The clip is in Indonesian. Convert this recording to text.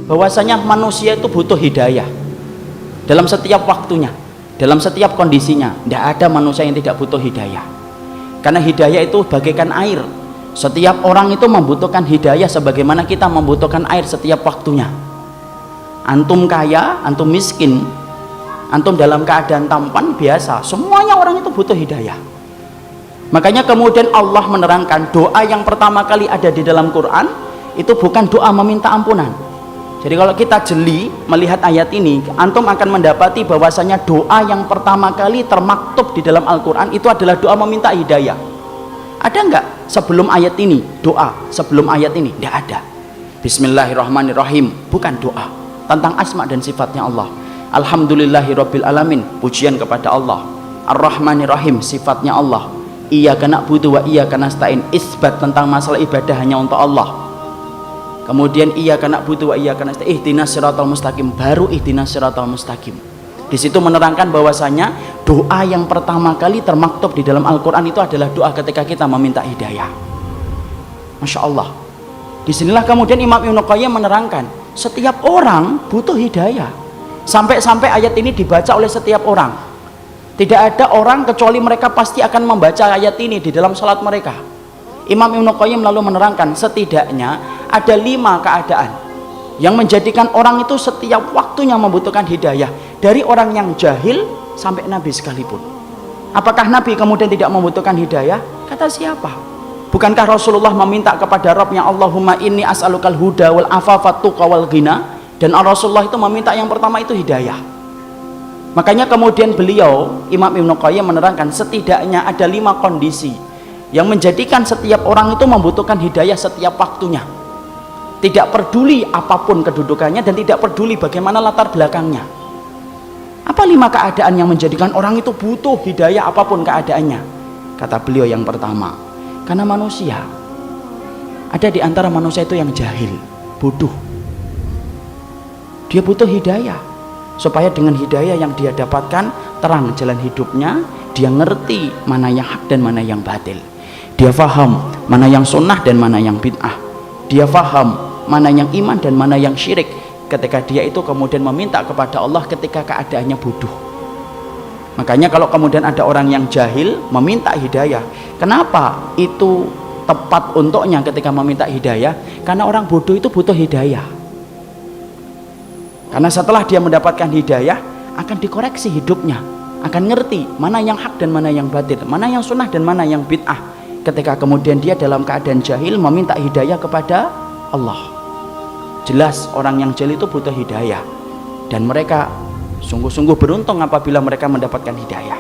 bahwasanya manusia itu butuh hidayah dalam setiap waktunya, dalam setiap kondisinya. Tidak ada manusia yang tidak butuh hidayah, karena hidayah itu bagaikan air. Setiap orang itu membutuhkan hidayah sebagaimana kita membutuhkan air setiap waktunya. Antum kaya, antum miskin, antum dalam keadaan tampan, biasa, semuanya orang itu butuh hidayah. Makanya kemudian Allah menerangkan doa yang pertama kali ada di dalam Quran itu bukan doa meminta ampunan. Jadi kalau kita jeli melihat ayat ini, antum akan mendapati bahwasanya doa yang pertama kali termaktub di dalam Al-Quran itu adalah doa meminta hidayah. Ada enggak sebelum ayat ini doa? Sebelum ayat ini tidak ada. Bismillahirrahmanirrahim bukan doa tentang asma dan sifatnya Allah. Alhamdulillahirabbil alamin, pujian kepada Allah. Ar-Rahmanirrahim, sifatnya Allah. Iyyaka na'budu wa iyyaka nasta'in, isbat tentang masalah ibadah hanya untuk Allah. Kemudian iyyaka na'budu wa iyyaka nasta'in, ihdinas siratal mustaqim, baru ihdinas siratal mustaqim. Di situ menerangkan bahwasanya doa yang pertama kali termaktub di dalam Al-Quran itu adalah doa ketika kita meminta hidayah. Masya Allah. Disinilah kemudian Imam Ibnu Qayyim menerangkan setiap orang butuh hidayah. Sampai-sampai ayat ini dibaca oleh setiap orang. Tidak ada orang kecuali mereka pasti akan membaca ayat ini di dalam salat mereka. Imam Ibnu Qayyim lalu menerangkan setidaknya ada 5 keadaan yang menjadikan orang itu setiap waktunya membutuhkan hidayah, dari orang yang jahil sampai Nabi sekalipun. Apakah Nabi kemudian tidak membutuhkan hidayah? Kata siapa? Bukankah Rasulullah meminta kepada Rabbnya, Allahumma inni as'alukal huda wal afafat tuqa wal ghina? Dan Rasulullah itu meminta yang pertama itu hidayah. Makanya kemudian beliau, Imam Ibnu Qayyim menerangkan setidaknya ada 5 kondisi yang menjadikan setiap orang itu membutuhkan hidayah setiap waktunya. Tidak peduli apapun kedudukannya dan tidak peduli bagaimana latar belakangnya. Apa 5 keadaan yang menjadikan orang itu butuh hidayah apapun keadaannya? Kata beliau yang pertama, karena manusia, ada di antara manusia itu yang jahil, bodoh. Dia butuh hidayah supaya dengan hidayah yang dia dapatkan terang jalan hidupnya, dia ngerti mana yang hak dan mana yang batil. Dia faham mana yang sunnah dan mana yang bid'ah. Dia faham mana yang iman dan mana yang syirik. Ketika dia itu kemudian meminta kepada Allah ketika keadaannya bodoh. Makanya kalau kemudian ada orang yang jahil meminta hidayah, kenapa itu tepat untuknya ketika meminta hidayah? Karena orang bodoh itu butuh hidayah. Karena setelah dia mendapatkan hidayah akan dikoreksi hidupnya, akan ngerti mana yang hak dan mana yang batil, mana yang sunnah dan mana yang bid'ah. Ketika kemudian dia dalam keadaan jahil meminta hidayah kepada Allah. Jelas orang yang jahil itu butuh hidayah, dan mereka sungguh-sungguh beruntung apabila mereka mendapatkan hidayah.